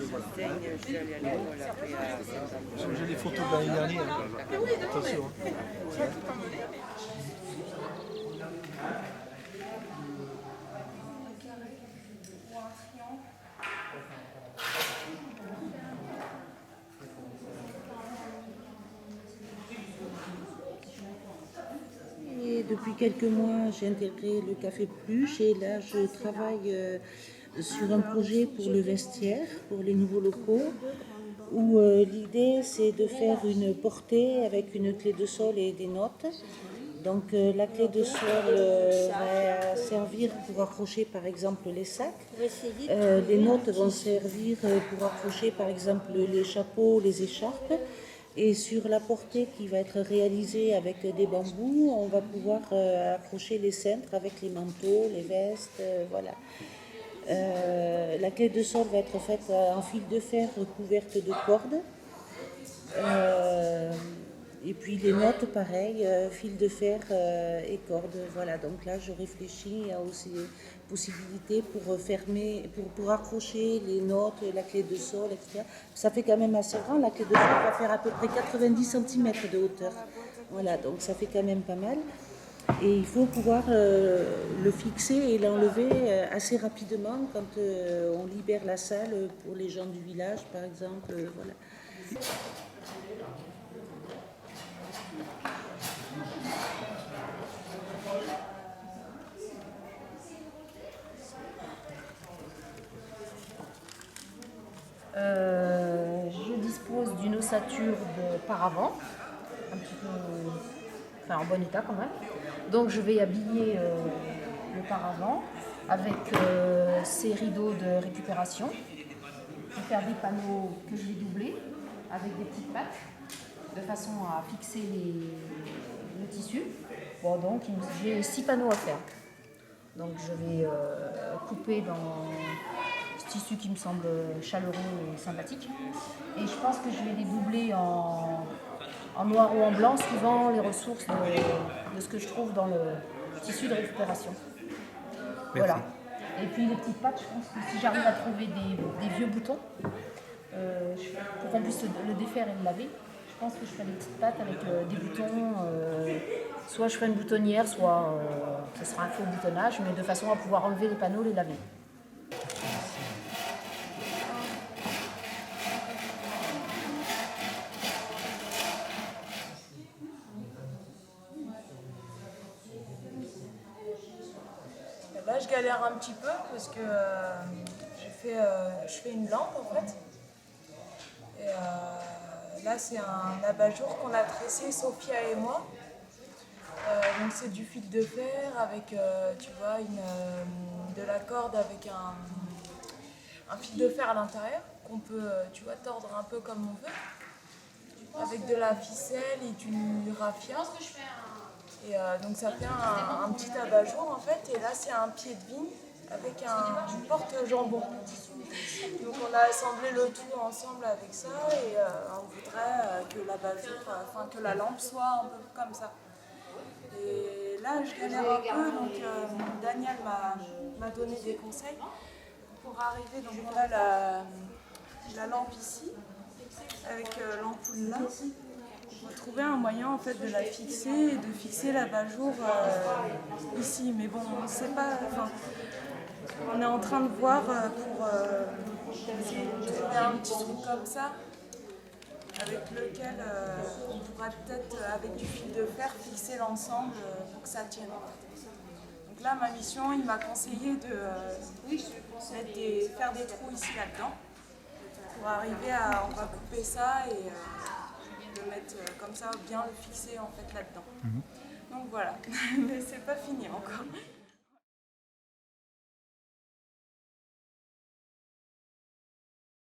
Je suis allée à l'école après à Saint-Antoine. J'ai des photos de l'année dernière. Attention. Et depuis quelques mois, j'ai intégré le Café Pluche et là, je travaille sur un projet pour le vestiaire, pour les nouveaux locaux, où l'idée c'est de faire une portée avec une clé de sol et des notes. Donc la clé de sol va servir pour accrocher par exemple les sacs. Les notes vont servir pour accrocher par exemple les chapeaux, les écharpes. Et sur la portée qui va être réalisée avec des bambous, on va pouvoir accrocher les cintres avec les manteaux, les vestes, voilà. La clé de sol va être faite en fil de fer recouverte de cordes. Et puis les notes, pareil, fil de fer et cordes. Voilà, donc là je réfléchis à aussi possibilités pour fermer, pour accrocher les notes, la clé de sol, etc. Ça fait quand même assez grand. La clé de sol va faire à peu près 90 cm de hauteur. Voilà, donc ça fait quand même pas mal. Et il faut pouvoir le fixer et l'enlever assez rapidement quand on libère la salle pour les gens du village, par exemple. Voilà. Je dispose d'une ossature de paravent, un petit peu, en bon état quand même. Donc je vais habiller le paravent avec ces rideaux de récupération. Je vais faire des panneaux que je vais doubler avec des petites pattes de façon à fixer le tissu. Bon, donc j'ai 6 panneaux à faire. Donc je vais couper dans ce tissu qui me semble chaleureux et sympathique. Et je pense que je vais les doubler en noir ou en blanc suivant les ressources de ce que je trouve dans le tissu de récupération. Merci. Voilà. Et puis les petites pattes, je pense que si j'arrive à trouver des vieux boutons pour qu'on puisse le défaire et le laver, je pense que je ferai des petites pattes avec des boutons. Soit je ferai une boutonnière, soit ce sera un faux boutonnage, mais de façon à pouvoir enlever les panneaux et les laver. Là, je galère un petit peu parce que je fais une lampe en fait. Et là, c'est un abat-jour qu'on a tressé, Sophia et moi. Donc c'est du fil de fer avec, tu vois, de la corde avec un fil de fer à l'intérieur qu'on peut, tu vois, tordre un peu comme on veut. Avec de la ficelle et du raffia. Et donc ça fait un petit abat-jour en fait. Et là c'est un pied de vigne avec une porte-jambon. Donc on a assemblé le tout ensemble avec ça et on voudrait que l'abat-jour, que la lampe soit un peu comme ça. Et là je galère un peu, donc Daniel m'a donné des conseils pour arriver. Donc on a la lampe ici avec l'ampoule là. On va trouver un moyen en fait de la fixer et de fixer l'abat-jour ici. Mais bon, on ne sait pas. On est en train de voir pour essayer de trouver un petit truc comme ça avec lequel on pourrait peut-être avec du fil de fer fixer l'ensemble pour que ça tienne. Donc là, ma mission, il m'a conseillé de faire des trous ici là-dedans pour arriver à, on va couper ça et le mettre comme ça, bien le fixer en fait là-dedans. Donc voilà, mais c'est pas fini encore.